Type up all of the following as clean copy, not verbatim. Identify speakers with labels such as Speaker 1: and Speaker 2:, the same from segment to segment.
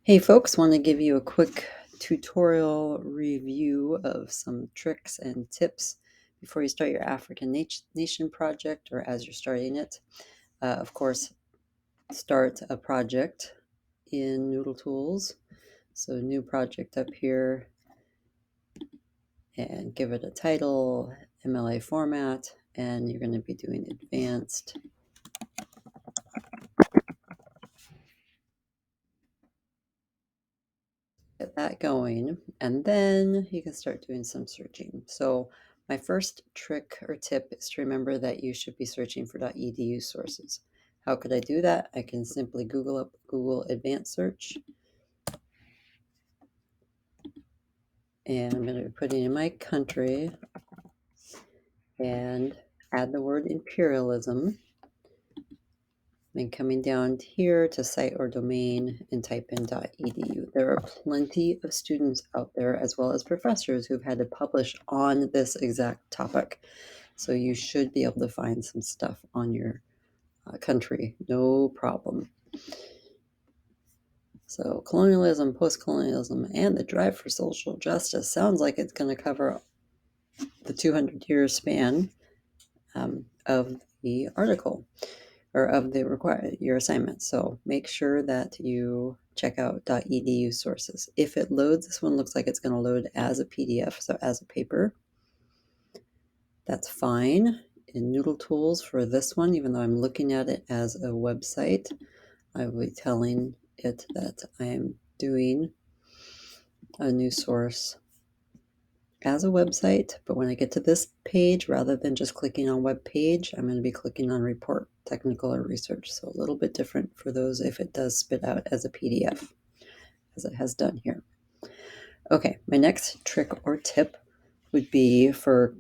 Speaker 1: Hey folks, want to give you a quick tutorial review of some tricks and tips before you start your African Nation project or as you're starting it. Of course, start a project in Noodle Tools. So new project up here and give it a title, MLA format, and you're going to be doing advanced. Get that going, and then you can start doing some searching. So my first trick or tip is to remember that you should be searching for .edu sources. How could I do that? I can simply Google Advanced Search, and I'm going to be putting in my country and add the word imperialism. And coming down here to site or domain and type in .edu. There are plenty of students out there as well as professors who've had to publish on this exact topic. So you should be able to find some stuff on your country, no problem. So colonialism, post-colonialism, and the drive for social justice sounds like it's going to cover the 200-year span of the article. Or of the your assignment. So make sure that you check out .edu sources. If it loads, this one looks like it's going to load as a PDF, so as a paper. That's fine. In Noodle Tools for this one, even though I'm looking at it as a website, I will be telling it that I am doing a new source as a website, but when I get to this page, rather than just clicking on web page, I'm going to be clicking on report, technical or research. So a little bit different for those if it does spit out as a PDF, as it has done here. Okay, my next trick or tip would be for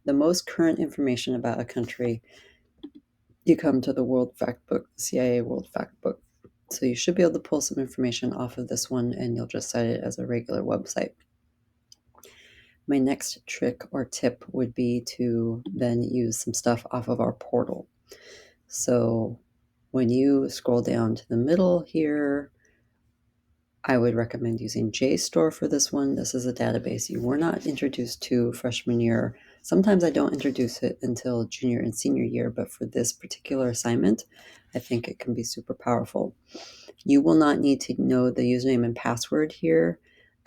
Speaker 1: the most current information about a country, you come to the World Factbook, CIA World Factbook. So you should be able to pull some information off of this one and you'll just cite it as a regular website. My next trick or tip would be to then use some stuff off of our portal. So when you scroll down to the middle here, I would recommend using Jstor for this one. This is a database you were not introduced to freshman year. Sometimes I don't introduce it until junior and senior year, but for this particular assignment, I think it can be super powerful. You will not need to know the username and password here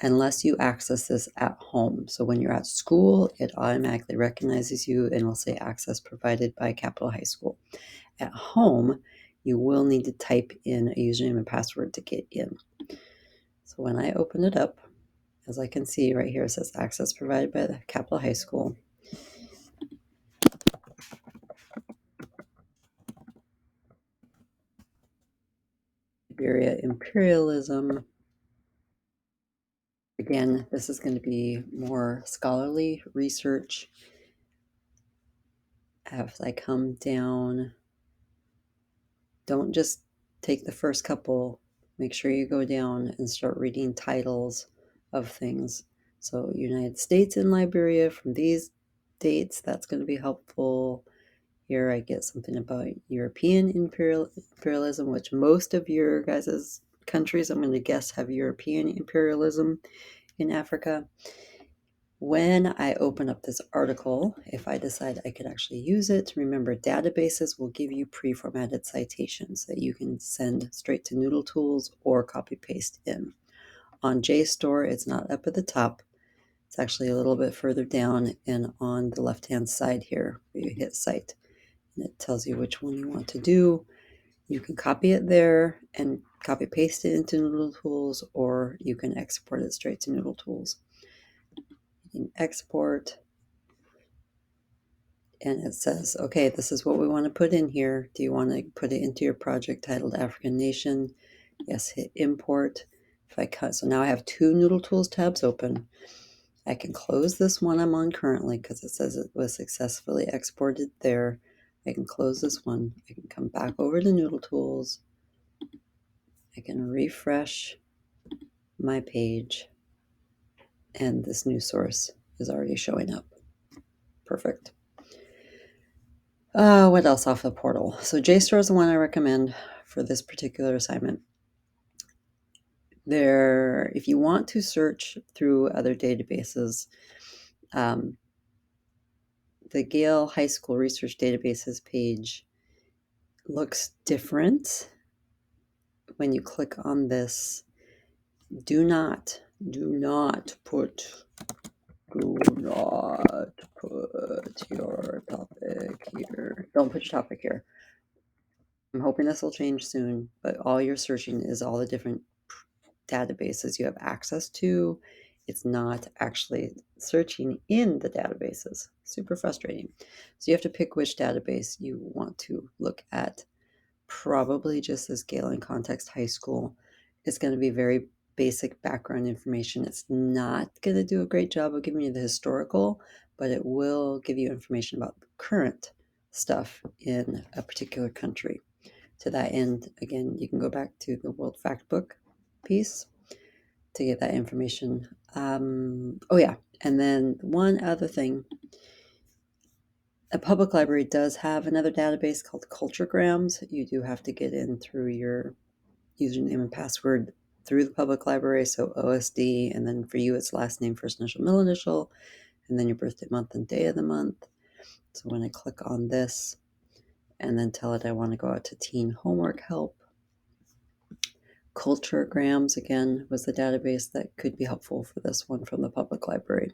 Speaker 1: unless you access this at home. So when you're at school, it automatically recognizes you and will say access provided by Capital High School. At home, you will need to type in a username and password to get in. So when I open it up, as I can see right here, it says access provided by the Capital High School. Liberia imperialism. Again, this is going to be more scholarly research. As I come down, don't just take the first couple. Make sure you go down and start reading titles of things. So United States and Liberia from these dates, that's going to be helpful. Here I get something about European imperialism, which most of your guys' countries, I'm going to guess, have European imperialism in Africa. When I open up this article, if I decide I could actually use it, remember databases will give you pre-formatted citations that you can send straight to Noodle Tools or copy paste in. On Jstor, it's not up at the top. It's actually a little bit further down and on the left-hand side here where you hit Cite. And it tells you which one you want to do. You can copy it there and copy paste it into Noodle Tools, or you can export it straight to Noodle Tools. You can export, and it says, okay, this is what we want to put in here. Do you want to put it into your project titled African Nation? Yes, hit import. If I cut, so now I have two Noodle Tools tabs open. I can close this one I'm on currently because it says it was successfully exported there. I can close this one. I can come back over to Noodle Tools. I can refresh my page, and this new source is already showing up. Perfect. What else off the portal? So Jstor is the one I recommend for this particular assignment. If you want to search through other databases, the Gale High School Research Databases page looks different when you click on this. Do not put your topic here. Don't put your topic here. I'm hoping this will change soon, but all you're searching is all the different databases you have access to. It's not actually searching in the databases. Super frustrating. So you have to pick which database you want to look at. Probably just as Gale and Context High School. It's going to be very basic background information. It's not going to do a great job of giving you the historical, but it will give you information about the current stuff in a particular country. To that end, again, you can go back to the World Factbook piece to get that information. Oh yeah, and then one other thing. A public library does have another database called Culturegrams. You do have to get in through your username and password through the public library, so OSD, and then for you it's last name, first initial, middle initial, and then your birthday month and day of the month. So when I click on this and then tell it I want to go out to teen homework help, Culturegrams again was the database that could be helpful for this one from the public library.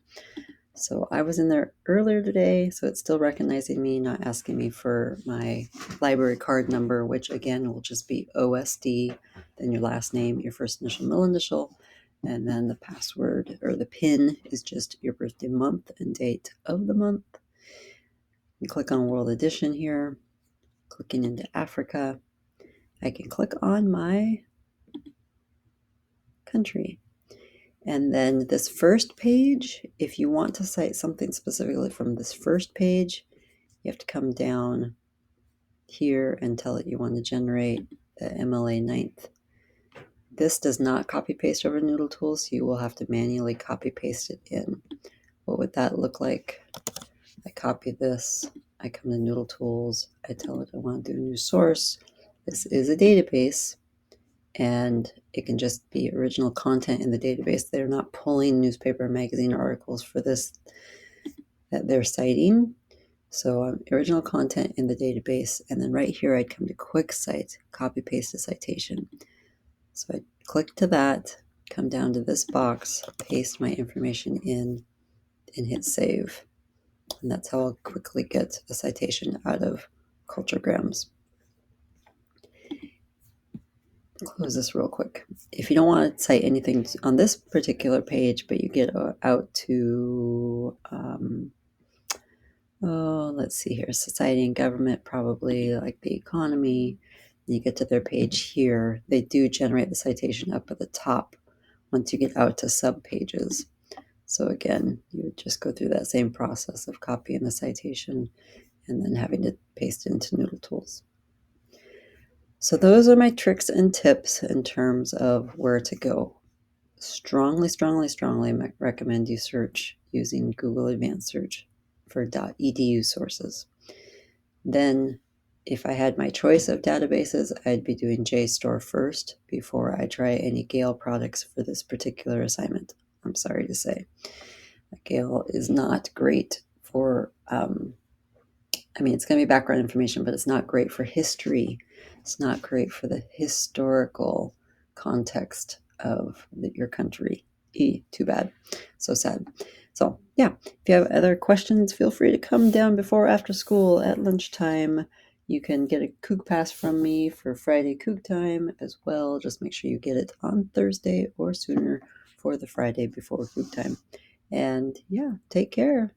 Speaker 1: So I was in there earlier today, so it's still recognizing me, not asking me for my library card number, which again will just be OSD, then your last name, your first initial, middle initial, and then the password or the PIN is just your birthday month and date of the month. You click on World Edition here, clicking into Africa. I can click on my country. And then this first page, if you want to cite something specifically from this first page, you have to come down here and tell it you want to generate the MLA 9th. This does not copy paste over Noodle Tools, so you will have to manually copy paste it in. What would that look like? I copy this, I come to Noodle Tools, I tell it I want to do a new source. This is a database, and it can just be original content in the database. They're not pulling newspaper, magazine articles for this that they're citing. So original content in the database, and then right here I'd come to quick cite, copy paste a citation. So I click to that, come down to this box, paste my information in, and hit save. And that's how I'll quickly get a citation out of Culturegrams. Close this real quick. If you don't want to cite anything on this particular page, but you get out to, let's see here, society and government, probably like the economy, you get to their page here, they do generate the citation up at the top once you get out to sub pages. So again, you would just go through that same process of copying the citation and then having to paste it into Noodle Tools. So those are my tricks and tips in terms of where to go. Strongly recommend you search using Google Advanced Search for .edu sources. Then if I had my choice of databases, I'd be doing Jstor first before I try any Gale products for this particular assignment. I'm sorry to say. Gale is not great for, it's going to be background information, but it's not great for history. It's not great for the historical context of your country. Too bad. So sad. So yeah, if you have other questions, feel free to come down before or after school at lunchtime. You can get a Coug Pass from me for Friday Coug Time as well. Just make sure you get it on Thursday or sooner for the Friday before Coug Time. And yeah, take care.